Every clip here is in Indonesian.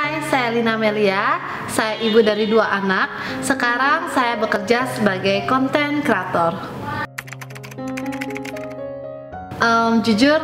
Hai, saya Lina Melia. Saya ibu dari 2 anak. Sekarang saya bekerja sebagai konten kreator. Jujur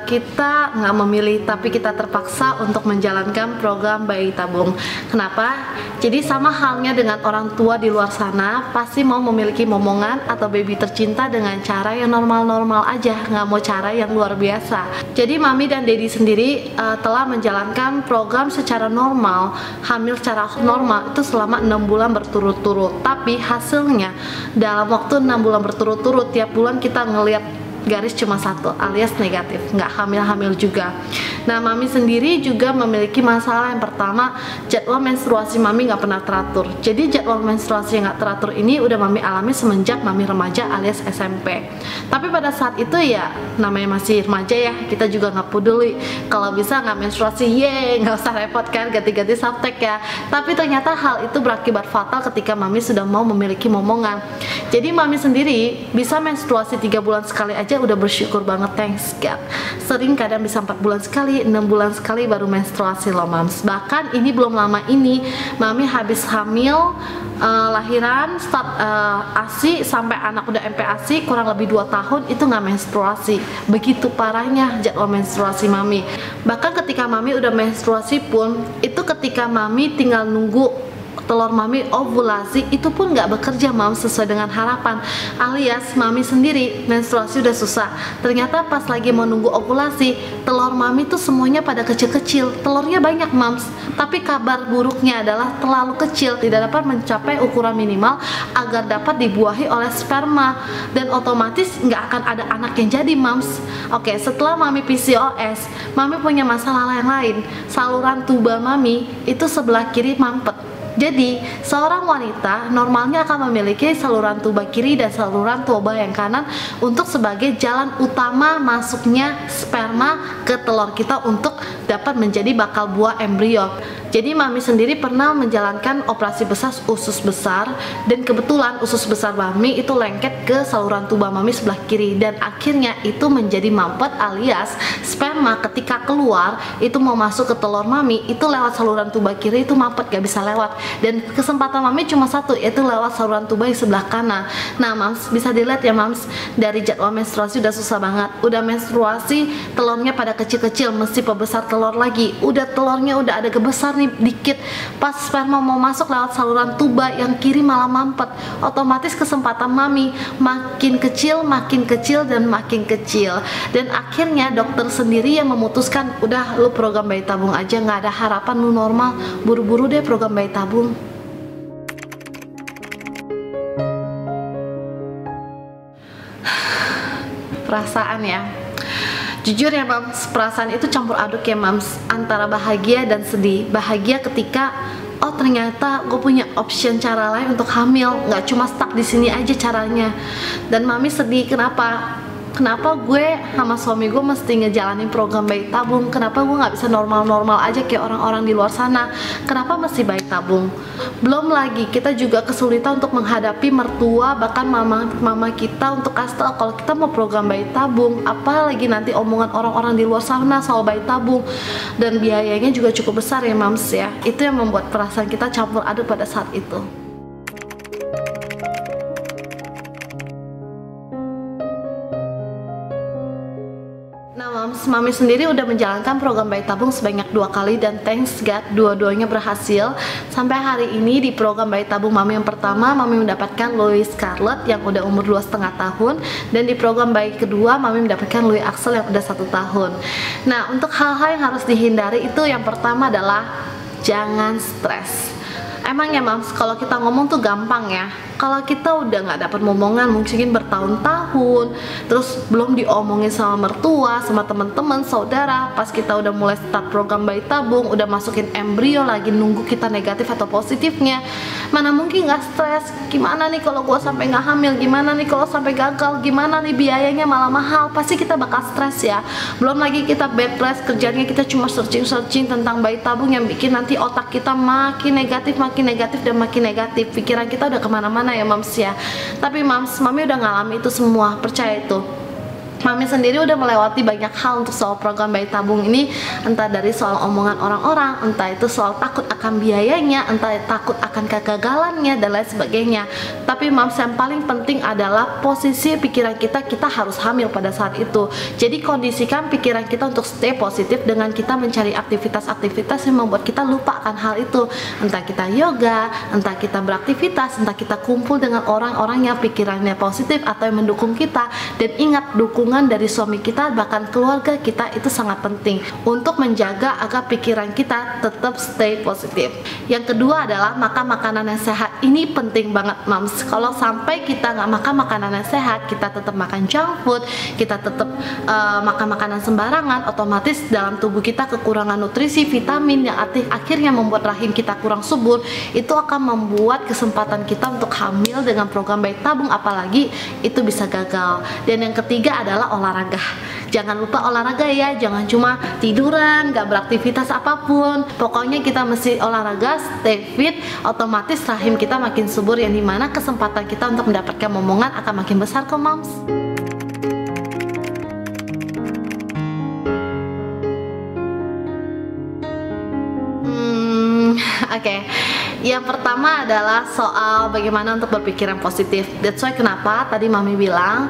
kita nggak memilih, tapi kita terpaksa untuk menjalankan program bayi tabung. Kenapa? Jadi sama halnya dengan orang tua di luar sana, pasti mau memiliki momongan atau baby tercinta dengan cara yang normal-normal aja, nggak mau cara yang luar biasa. Jadi mami dan daddy sendiri telah menjalankan program secara normal, hamil secara normal itu selama 6 bulan berturut-turut. Tapi hasilnya dalam waktu 6 bulan berturut-turut, tiap bulan kita ngelihat garis cuma 1, alias negatif, nggak hamil-hamil juga. Nah, mami sendiri juga memiliki masalah. Yang pertama, jadwal menstruasi mami nggak pernah teratur. Jadi jadwal menstruasi yang nggak teratur ini udah mami alami semenjak mami remaja alias SMP. Tapi pada saat itu ya namanya masih remaja ya, kita juga nggak peduli. Kalau bisa nggak menstruasi, nggak usah repot kan, ganti-ganti softtek ya. Tapi ternyata hal itu berakibat fatal ketika mami sudah mau memiliki momongan. Jadi mami sendiri bisa menstruasi 3 bulan sekali aja udah bersyukur banget, thanks God. Sering kadang bisa 4 bulan sekali, 6 bulan sekali baru menstruasi loh mams. Bahkan ini belum lama ini mami habis hamil, lahiran, start ASI sampai anak udah MPASI kurang lebih 2 tahun itu nggak menstruasi. Begitu parahnya jadwal menstruasi mami. Bahkan ketika mami udah menstruasi pun, itu ketika mami tinggal nunggu telur mami ovulasi, itu pun nggak bekerja mam sesuai dengan harapan, alias mami sendiri menstruasi udah susah. Ternyata pas lagi mau nunggu ovulasi, telur mami tuh semuanya pada kecil-kecil, telurnya banyak mams, tapi kabar buruknya adalah terlalu kecil, tidak dapat mencapai ukuran minimal agar dapat dibuahi oleh sperma, dan otomatis nggak akan ada anak yang jadi mams. Oke, setelah mami PCOS, mami punya masalah yang lain. Saluran tuba mami itu sebelah kiri mampet. Jadi, seorang wanita normalnya akan memiliki saluran tuba kiri dan saluran tuba yang kanan untuk sebagai jalan utama masuknya sperma ke telur kita untuk dapat menjadi bakal buah embrio. Jadi mami sendiri pernah menjalankan operasi besar usus besar, dan kebetulan usus besar mami itu lengket ke saluran tuba mami sebelah kiri, dan akhirnya itu menjadi mampet, alias sperma ketika keluar itu mau masuk ke telur mami itu lewat saluran tuba kiri itu mampet, gak bisa lewat, dan kesempatan mami cuma 1, yaitu lewat saluran tuba yang sebelah kanan. Nah mams, bisa dilihat ya mams, dari jadwal menstruasi udah susah banget. Udah menstruasi telurnya pada kecil-kecil, mesti pembesar telur lagi. Udah telurnya udah ada kebesar nih dikit, pas sperma mau masuk lewat saluran tuba yang kiri malah mampet. Otomatis kesempatan mami makin kecil, dan makin kecil. Dan akhirnya dokter sendiri yang memutuskan, udah lu program bayi tabung aja, nggak ada harapan lu normal, buru-buru deh program bayi tabung. Perasaan ya, jujur ya mams, perasaan itu campur aduk ya mams, antara bahagia dan sedih. Bahagia ketika oh ternyata gue punya option cara lain untuk hamil, nggak cuma stuck di sini aja caranya. Dan mami sedih, kenapa gue sama suami gue mesti ngejalanin program bayi tabung? Kenapa gue nggak bisa normal-normal aja kayak orang-orang di luar sana? Kenapa mesti bayi tabung? Belum lagi kita juga kesulitan untuk menghadapi mertua, bahkan mama kita untuk kasih tau kalau kita mau program bayi tabung. Apalagi nanti omongan orang-orang di luar sana soal bayi tabung, dan biayanya juga cukup besar ya mams ya. Itu yang membuat perasaan kita campur aduk pada saat itu. Mami sendiri udah menjalankan program bayi tabung sebanyak 2 kali, dan thanks God dua-duanya berhasil. Sampai hari ini di program bayi tabung mami yang pertama, mami mendapatkan Louis Scarlett yang udah umur 2,5 tahun, dan di program bayi kedua mami mendapatkan Louis Axel yang udah 1 tahun. Nah, untuk hal-hal yang harus dihindari itu yang pertama adalah jangan stres. Emang ya mams, kalau kita ngomong tuh gampang ya. Kalau kita udah nggak dapat momongan mungkin bertahun-tahun, terus belum diomongin sama mertua, sama teman-teman, saudara, pas kita udah mulai start program bayi tabung, udah masukin embrio lagi, nunggu kita negatif atau positifnya, mana mungkin nggak stres? Gimana nih kalau gue sampai nggak hamil? Gimana nih kalau sampai gagal? Gimana nih biayanya malah mahal? Pasti kita bakal stres ya. Belum lagi kita bed rest, kerjanya kita cuma searching tentang bayi tabung yang bikin nanti otak kita makin negatif dan makin negatif. Pikiran kita udah kemana-mana ya mams ya. Tapi mams, mami udah ngalami itu semua, percaya itu. Mami sendiri udah melewati banyak hal untuk soal program bayi tabung ini, entah dari soal omongan orang-orang, entah itu soal takut akan biayanya, entah takut akan kegagalannya dan lain sebagainya. Tapi Mams, yang paling penting adalah posisi pikiran kita harus hamil pada saat itu. Jadi kondisikan pikiran kita untuk stay positif dengan kita mencari aktivitas-aktivitas yang membuat kita lupa akan hal itu. Entah kita yoga, entah kita beraktivitas, entah kita kumpul dengan orang-orang yang pikirannya positif atau yang mendukung kita. Dan ingat, dukungan dari suami kita bahkan keluarga kita itu sangat penting untuk menjaga agar pikiran kita tetap stay positif. Yang kedua adalah makan makanan yang sehat. Ini penting banget Mams. Kalau sampai kita nggak makan makanan yang sehat, kita tetap makan junk food, kita tetap makan makanan sembarangan, otomatis dalam tubuh kita kekurangan nutrisi, vitamin yang akhirnya membuat rahim kita kurang subur. Itu akan membuat kesempatan kita untuk hamil dengan program bayi tabung apalagi itu bisa gagal. Dan yang ketiga adalah olahraga. Jangan lupa olahraga ya, jangan cuma tiduran, gak beraktivitas apapun. Pokoknya kita mesti olahraga, stay fit, otomatis rahim kita makin subur, yang dimana kesempatan kita untuk mendapatkan momongan akan makin besar kok Mams. Oke. Yang pertama adalah soal bagaimana untuk berpikiran positif. That's why kenapa tadi Mami bilang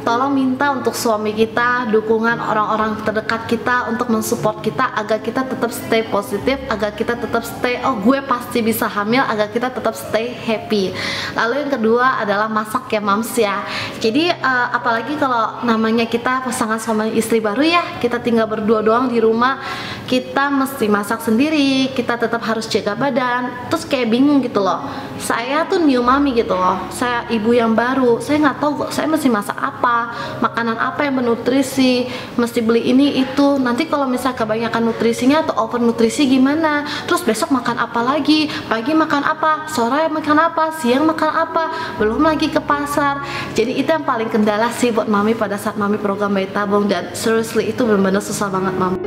tolong minta untuk suami kita dukungan orang-orang terdekat kita untuk mensupport kita agar kita tetap stay positif, agar kita tetap stay gue pasti bisa hamil, agar kita tetap stay happy. Lalu yang kedua adalah masak ya Mams ya. Jadi apalagi kalau namanya kita pasangan suami istri baru ya, kita tinggal berdua doang di rumah, kita mesti masak sendiri, kita tetap harus jaga badan. Terus kayak bingung gitu loh, saya tuh new mommy gitu loh, saya ibu yang baru, saya nggak tahu saya mesti masak apa, makanan apa yang bernutrisi, mesti beli ini itu. Nanti kalau misalnya kebanyakan nutrisinya atau over nutrisi gimana, terus besok makan apa lagi, pagi makan apa, sore makan apa, siang makan apa, belum lagi ke pasar. Jadi itu yang paling kendala sih buat mami pada saat mami program bayi tabung, dan seriously itu benar-benar susah banget mami.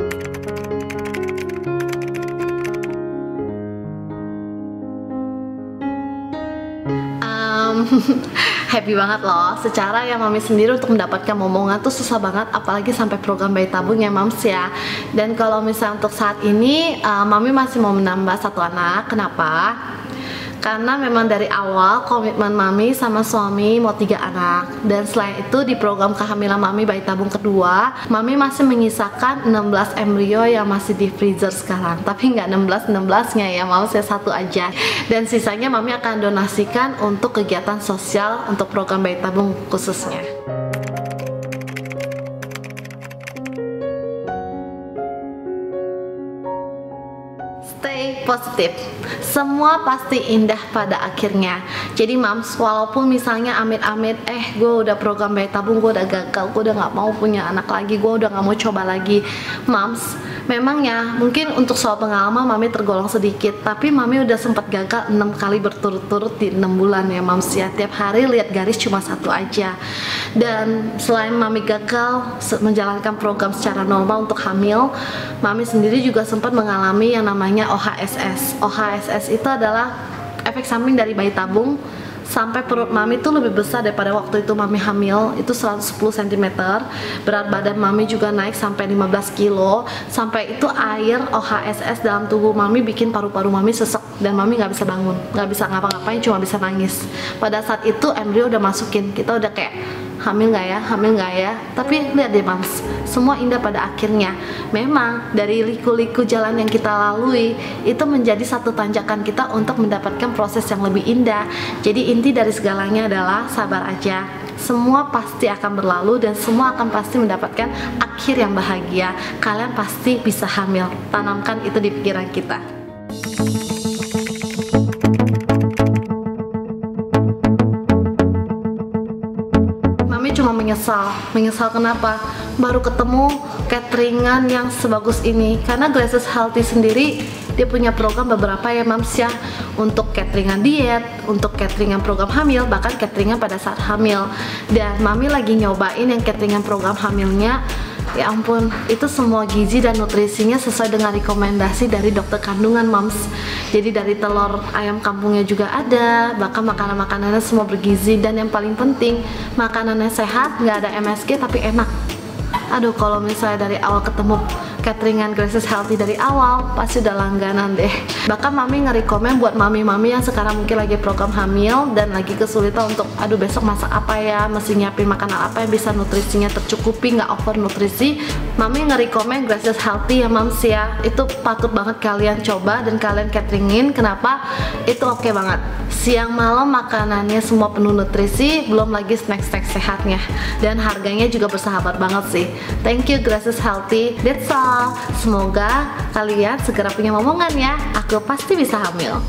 Happy banget loh, secara ya mami sendiri untuk mendapatkan momongan tuh susah banget, apalagi sampai program bayi tabung ya Mams ya. Dan kalau misalnya untuk saat ini mami masih mau menambah satu anak. Kenapa? Karena memang dari awal komitmen mami sama suami mau 3 anak. Dan selain itu di program kehamilan mami bayi tabung kedua, mami masih menyisakan 16 embrio yang masih di freezer sekarang. Tapi nggak 16-16 nya ya, mau saya 1 aja. Dan sisanya mami akan donasikan untuk kegiatan sosial untuk program bayi tabung khususnya. Stay positif. Semua pasti indah pada akhirnya. Jadi Mams, walaupun misalnya amit-amit gue udah program bayi tabung, gue udah gagal, gue udah gak mau punya anak lagi, gue udah gak mau coba lagi. Mams, memang ya mungkin untuk soal pengalaman mami tergolong sedikit, tapi mami udah sempat gagal 6 kali berturut-turut di 6 bulan ya Mams ya. Tiap hari lihat garis cuma 1 aja. Dan selain mami gagal menjalankan program secara normal untuk hamil, mami sendiri juga sempat mengalami yang namanya OHSS. OHSS itu adalah efek samping dari bayi tabung. Sampai perut mami tuh lebih besar daripada waktu itu mami hamil, itu 110 cm. Berat badan mami juga naik sampai 15 kilo. Sampai itu air OHSS dalam tubuh mami bikin paru-paru mami sesek dan mami nggak bisa bangun, nggak bisa ngapa-ngapain, cuma bisa nangis. Pada saat itu embrio udah masukin, kita udah kayak hamil nggak ya, hamil nggak ya. Tapi lihat deh Mams, semua indah pada akhirnya. Memang dari liku-liku jalan yang kita lalui itu menjadi satu tanjakan kita untuk mendapatkan proses yang lebih indah. Jadi inti dari segalanya adalah sabar aja. Semua pasti akan berlalu dan semua akan pasti mendapatkan akhir yang bahagia. Kalian pasti bisa hamil. Tanamkan itu di pikiran kita. Cuma menyesal kenapa? Baru ketemu cateringan yang sebagus ini. Karena Glasses Healthy sendiri dia punya program beberapa ya Mams ya, untuk cateringan diet, untuk cateringan program hamil, bahkan cateringan pada saat hamil. Dan mami lagi nyobain yang cateringan program hamilnya. Ya ampun, itu semua gizi dan nutrisinya sesuai dengan rekomendasi dari dokter kandungan Mams. Jadi dari telur ayam kampungnya juga ada, bahkan makanan-makanannya semua bergizi, dan yang paling penting makanannya sehat, nggak ada MSG tapi enak. Aduh, kalau misalnya dari awal ketemu cateringan Gracious Healthy dari awal, pasti udah langganan deh. Bahkan mami nge-recommend buat mami-mami yang sekarang mungkin lagi program hamil dan lagi kesulitan untuk aduh besok masak apa ya, mesti nyiapin makanan apa yang bisa nutrisinya tercukupi, nggak over nutrisi. Mami nge-recommend Gracious Healthy ya mams ya. Itu patut banget kalian coba dan kalian cateringin. Kenapa? Itu oke banget. Siang malam makanannya semua penuh nutrisi, belum lagi snack-snack sehatnya. Dan harganya juga bersahabat banget sih. Thank you Gracious Healthy. That's all. Semoga kalian segera punya momongan ya. Aku pasti bisa hamil.